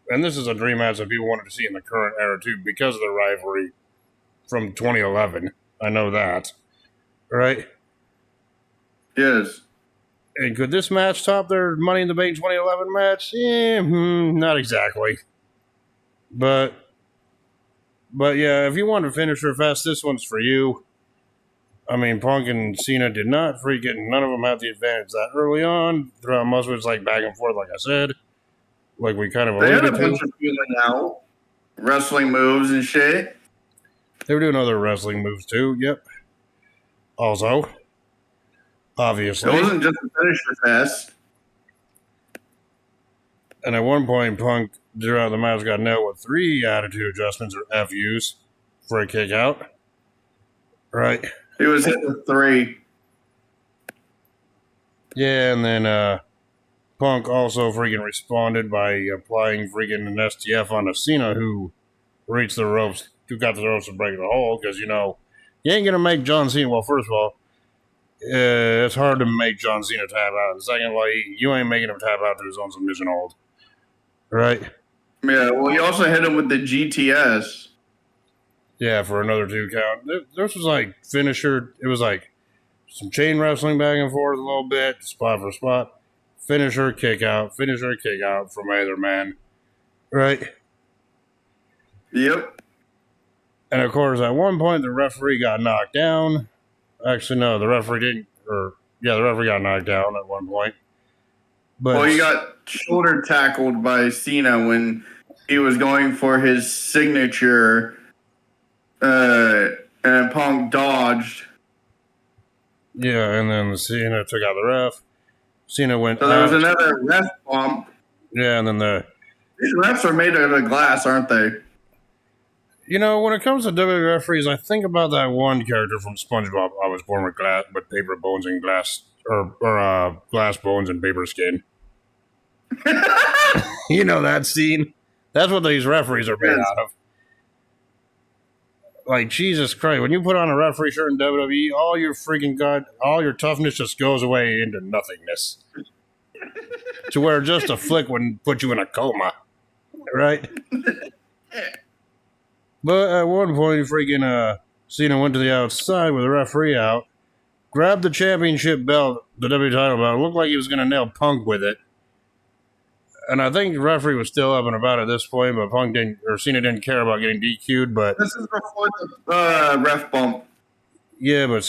And this is a dream match that people wanted to see in the current era too, because of the rivalry from 2011. I know that. right? Yes. And could this match top their Money in the Bank 2011 match? Not exactly. But yeah, if you want to finish her fast, this one's for you. I mean, Punk and Cena did not freaking, none of them had the advantage that early on. Throughout most of it's like back and forth, like I said, like we kind of They had a alluded to. bunch of feeling out, wrestling moves and shit. They were doing other wrestling moves too. Yep. Also, obviously. It wasn't just a finisher fest. And at one point, Punk throughout the match got nailed with 3 attitude adjustments or FUs for a kick out. Right. He was hit with 3. Yeah, and then Punk also freaking responded by applying freaking an STF on Cena, who reached the ropes, who got the ropes to break the hole, because, you ain't going to make John Cena, well, first of all, it's hard to make John Cena tap out. And secondly, you ain't making him tap out to his own submission hold. Right? Yeah, well, he also hit him with the GTS. Yeah, for another 2 count. This was like finisher. It was like some chain wrestling back and forth a little bit, spot for spot. Finisher, kick out from either man. Right? Yep. And of course, at one point, the referee got knocked down. Actually, no, the referee didn't. The referee got knocked down at one point. But he got shoulder tackled by Cena when he was going for his signature, and Punk dodged. Yeah, and then Cena took out the ref. Cena went. So there was another ref bump. Yeah, and then these refs are made out of glass, aren't they? When it comes to WWE referees, I think about that one character from SpongeBob. I was born with paper bones and glass, or glass bones and paper skin. You know that scene? That's what these referees are made out of. Like, Jesus Christ, when you put on a referee shirt in WWE, all your toughness just goes away into nothingness. To where just a flick would put you in a coma. Right? But at one point, Cena went to the outside with the referee out, grabbed the championship belt, the WWE title belt. It looked like he was going to nail Punk with it. And I think the referee was still up and about at this point, but Cena didn't care about getting DQ'd. But this is before the ref bump. Yeah, but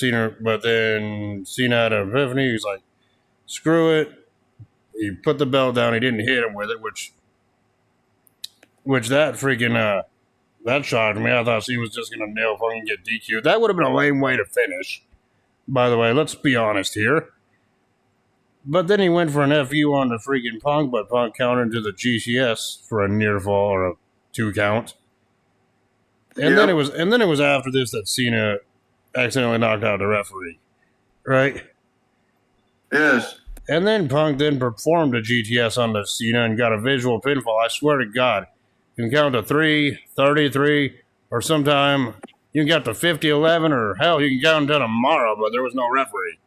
then Cena had an epiphany. He's like, screw it. He put the belt down. He didn't hit him with it, which that freaking that shocked me. I thought Cena was just gonna nail Punk and get DQ'd. That would have been a lame way to finish. By the way, let's be honest here. But then he went for an FU on the freaking Punk, but Punk countered to the GCS for a near fall or a 2 count. And then it was after this that Cena accidentally knocked out the referee. Right? Yes. And then Punk then performed a GTS on the Cena and got a visual pinfall. I swear to God. You can count to 3, 33, or sometime you can count to 50, 11, or hell, you can count until tomorrow, but there was no referee.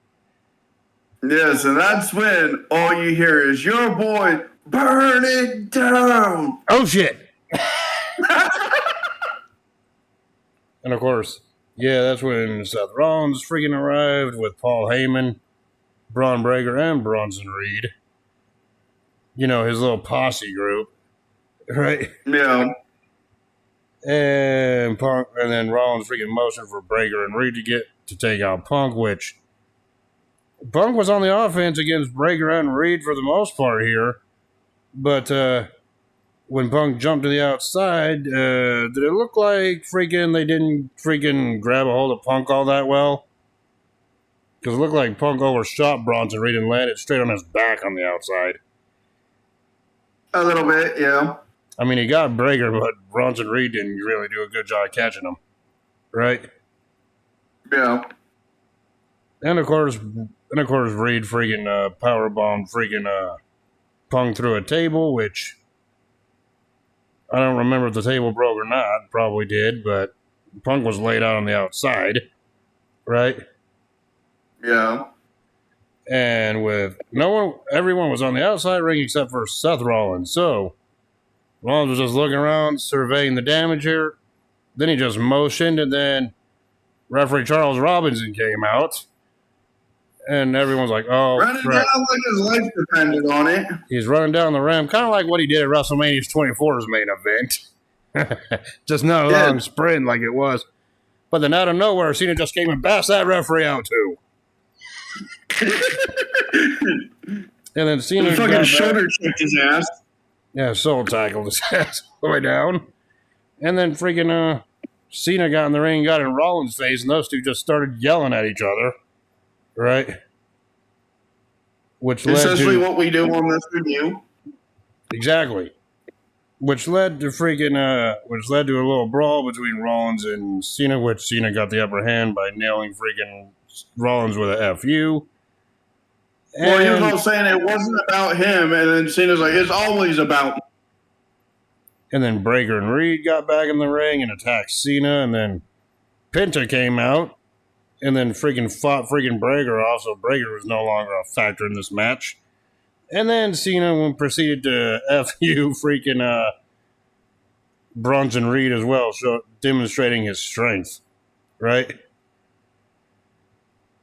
Yes, and that's when all you hear is, your boy, burn it down. Oh, shit. And, of course, that's when Seth Rollins freaking arrived with Paul Heyman, Braun Breaker, and Bronson Reed. His little posse group. Right? Yeah. And then Rollins freaking motioned for Breaker and Reed to take out Punk, which Punk was on the offense against Breaker and Reed for the most part here. But when Punk jumped to the outside, did it look like they didn't freaking grab a hold of Punk all that well? Because it looked like Punk overshot Bronson Reed and landed straight on his back on the outside. A little bit, yeah. I mean, he got Breaker, but Bronson Reed didn't really do a good job catching him. Right? Yeah. And of course, Reed freaking powerbombed freaking Punk through a table, which I don't remember if the table broke or not. Probably did, but Punk was laid out on the outside. Right? Yeah. And everyone was on the outside ring except for Seth Rollins. So Rollins was just looking around, surveying the damage here. Then he just motioned, and then referee Charles Robinson came out, and everyone's like, "Oh, running crap. down like his life depended on it. He's running down the rim, kind of like what he did at WrestleMania's 24's main event, just not a long sprint like it was." But then out of nowhere, Cena just came and passed that referee out too. And then Cena He fucking shoulder checked his ass. Yeah, soul tackled his ass all the way down. And then freaking Cena got in the ring, got in Rollins' face, and those two just started yelling at each other. Right? Which essentially what we do on this review. Exactly. Which led to a little brawl between Rollins and Cena, which Cena got the upper hand by nailing freaking Rollins with a FU. Well, he was all saying it wasn't about him, and then Cena's like, it's always about me. And then Breaker and Reed got back in the ring and attacked Cena, and then Penta came out and then freaking fought freaking Breaker off, so Breaker was no longer a factor in this match. And then Cena proceeded to FU freaking Bronson Reed as well, demonstrating his strength. Right?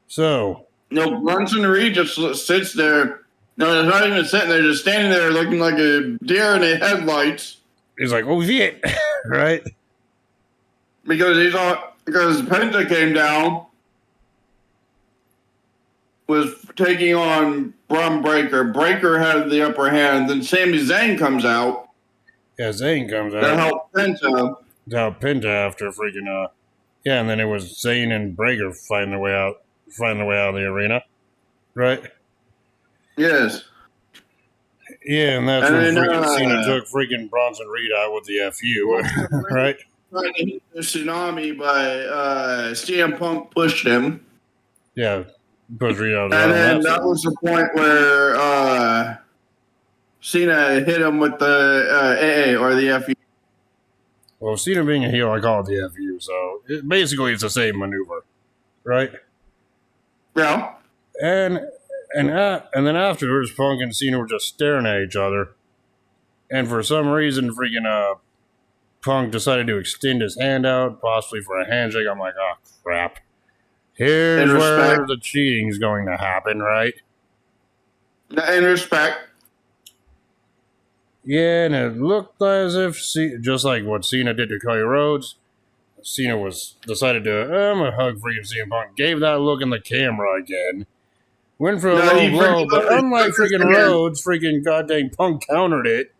So... No, Bronson Reed just sits there. No, he's not even sitting there, just standing there looking like a deer in the headlights. He's like, oh shit, right? Because Penta came down, was taking on Bron Breaker. Breaker had the upper hand. Then Sami Zayn comes out. Yeah, Zayn comes out. To help Penta. To help Penta after freaking yeah, and then it was Zayn and Breaker fighting their way out of the arena, right? Yes. Yeah, and that's when freaking Cena took freaking Bronson Reed out with the FU, right? Trying to hit the tsunami, but CM Punk pushed him. Yeah, pushed Reed out. And then that was the point where Cena hit him with the AA or the FU. Well, Cena being a heel, I call it the FU, so basically it's the same maneuver, right? Yeah. And then afterwards, Punk and Cena were just staring at each other. And for some reason, freaking Punk decided to extend his hand out, possibly for a handshake. I'm like, oh, crap. Here's where the cheating's going to happen, right? In respect. Yeah, and it looked as if, just like what Cena did to Cody Rhodes, Cena decided to, I'm going to hug freaking CM Punk. Gave that look in the camera again. Went for a low blow, but unlike freaking Rhodes, freaking goddamn Punk countered it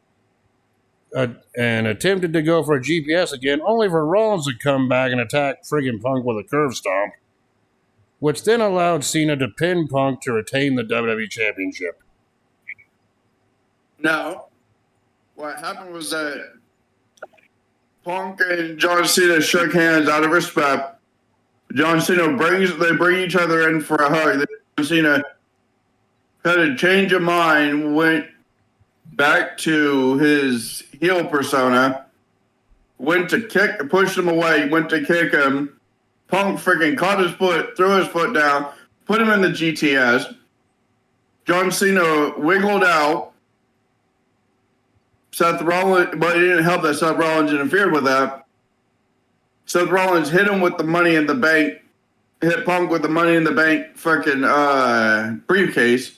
and attempted to go for a GPS again, only for Rollins to come back and attack freaking Punk with a curve stomp, which then allowed Cena to pin Punk to retain the WWE Championship. No. What happened was that Punk and John Cena shook hands out of respect. John Cena they bring each other in for a hug. John Cena had a change of mind, went back to his heel persona, went to pushed him away, went to kick him. Punk freaking caught his foot, threw his foot down, put him in the GTS. John Cena wiggled out. Seth Rollins, but it didn't help that Seth Rollins interfered with that. Seth Rollins hit him with the Money in the Bank, hit Punk with the Money in the Bank freaking briefcase.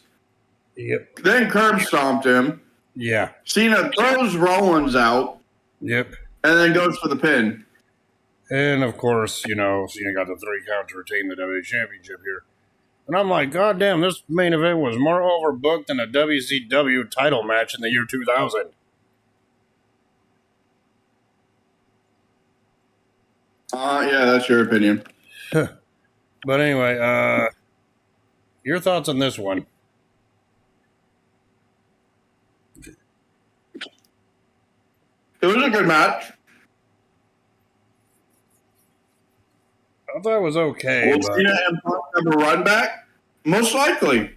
Yep. Then curb stomped him. Yeah. Cena throws Rollins out. Yep. And then goes for the pin. And of course, Cena got the 3 count to retain the WWE Championship here. And I'm like, God damn, this main event was more overbooked than a WCW title match in the year 2000. Yeah, that's your opinion. But anyway, your thoughts on this one? It was a good match. I thought it was okay. Will Cena and Punk have a run back? Most likely.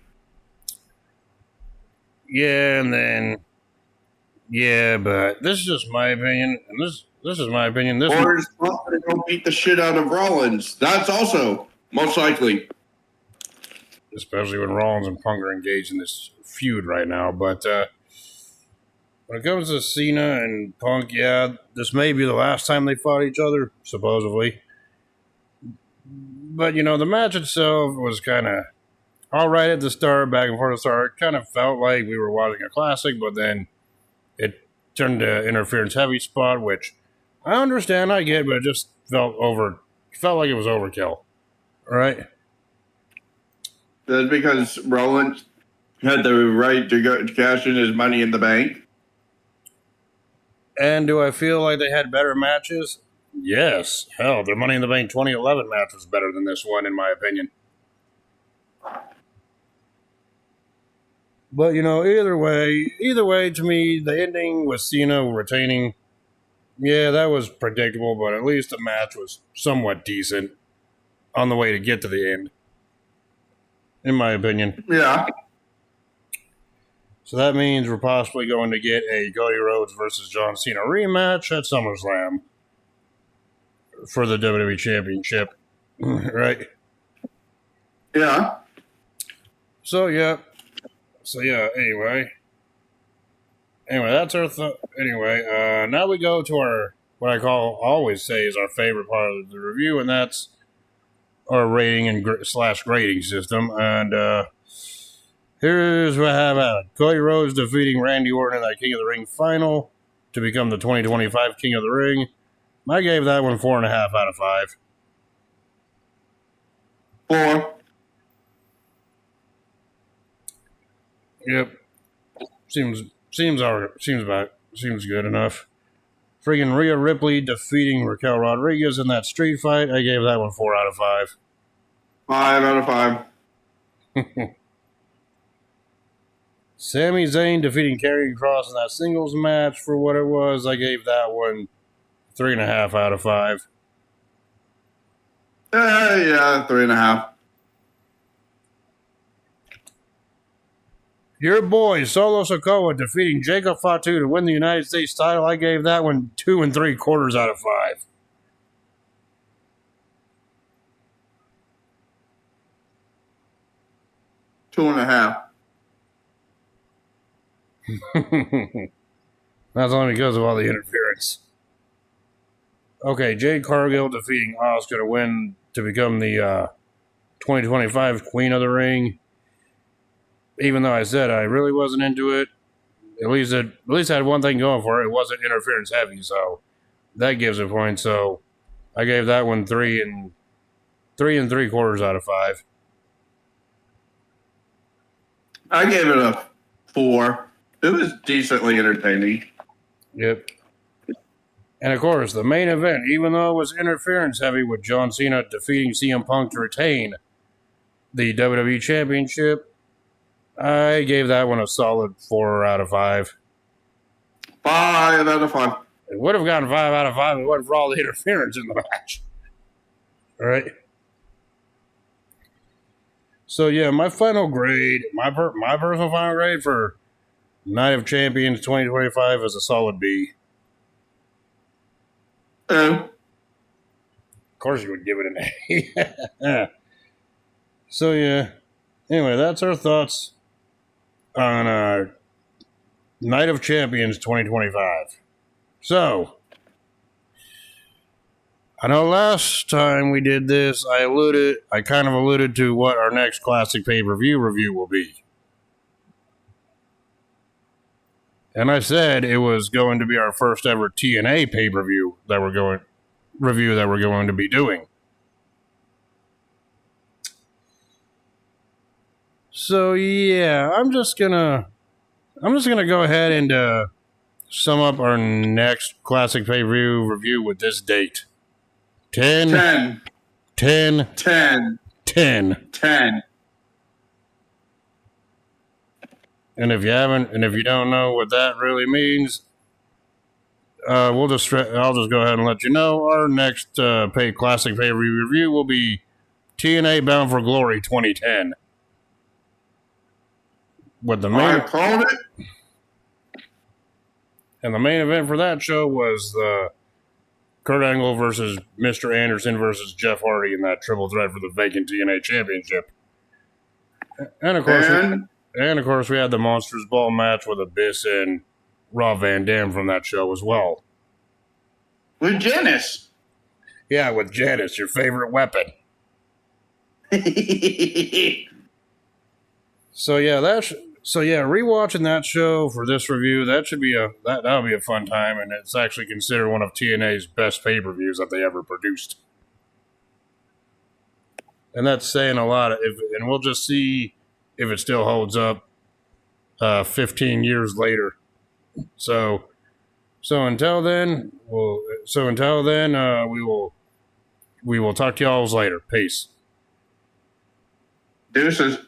Yeah, and then... Yeah, but this is just my opinion, and this is my opinion. Or is Punk going to go beat the shit out of Rollins? That's also most likely. Especially when Rollins and Punk are engaged in this feud right now. But when it comes to Cena and Punk, yeah, this may be the last time they fought each other, supposedly. But, the match itself was kind of all right at the start, back and forth at the start. It kind of felt like we were watching a classic, but then it turned to interference heavy spot, which I understand, I get, but it just felt like it was overkill. All right? That's because Rollins had the right to cash in his money in the bank. And do I feel like they had better matches? Yes. Hell, their Money in the Bank 2011 match was better than this one, in my opinion. But, either way, to me, the ending with Cena retaining, yeah, that was predictable, but at least the match was somewhat decent on the way to get to the end, in my opinion. Yeah. So that means we're possibly going to get a Cody Rhodes versus John Cena rematch at SummerSlam for the WWE Championship, right? Yeah. So anyway, that's our anyway. Now we go to our what I always say is our favorite part of the review, and that's our rating and / grading system. And here's what I have at it. Cody Rhodes defeating Randy Orton in that King of the Ring final to become the 2025 King of the Ring. I gave that one 4.5 out of 5. 4. Yep. Seems good enough. Friggin' Rhea Ripley defeating Raquel Rodriguez in that street fight. I gave that one 4 out of 5. 5 out of 5. Sami Zayn defeating Karrion Kross in that singles match for what it was. I gave that one 3.5 out of 5. Yeah, 3.5. Your boy Solo Sikoa defeating Jacob Fatu to win the United States title. I gave that one 2 3/4 out of 5. Two and a half. That's only because of all the interference. Okay, Jade Cargill defeating Asuka to win to become the 2025 Queen of the Ring. Even though I said I really wasn't into it, at least I had one thing going for it. It wasn't interference heavy, so that gives a point. So I gave that one 3 3/4 out of 5. I gave it a 4. It was decently entertaining. Yep. And of course, the main event, even though it was interference heavy with John Cena defeating CM Punk to retain the WWE Championship, I gave that one a solid 4 out of 5. 5 out of 5. It would have gotten 5 out of 5 if it wasn't for all the interference in the match. All right. So yeah, my final grade, my personal final grade for Night of Champions 2025 is a solid B. Of course you would give it an A. So yeah. Anyway, that's our thoughts on Night of Champions 2025. So, I know last time we did this, I kind of alluded to what our next classic pay-per-view review will be. And I said it was going to be our first ever TNA pay-per-view that we're going to be doing. So yeah, I'm just gonna go ahead and sum up our next classic pay-per-view review with this date. 10. 10. 10. 10. 10. And if you don't know what that really means, I'll just go ahead and let you know. Our next classic pay-per-view review will be TNA Bound for Glory 2010. With the main, I called it. And the main event for that show was the Kurt Angle versus Mr. Anderson versus Jeff Hardy in that triple threat for the vacant TNA Championship. And of course, we had the Monsters Ball match with Abyss and Rob Van Dam from that show as well. With Janice. Yeah, with Janice, your favorite weapon. So yeah, rewatching that show for this review, that'll be a fun time, and it's actually considered one of TNA's best pay-per-views that they ever produced. And that's saying a lot. And we'll just see if it still holds up 15 years later. So until then, we will talk to y'all later. Peace. Deuces.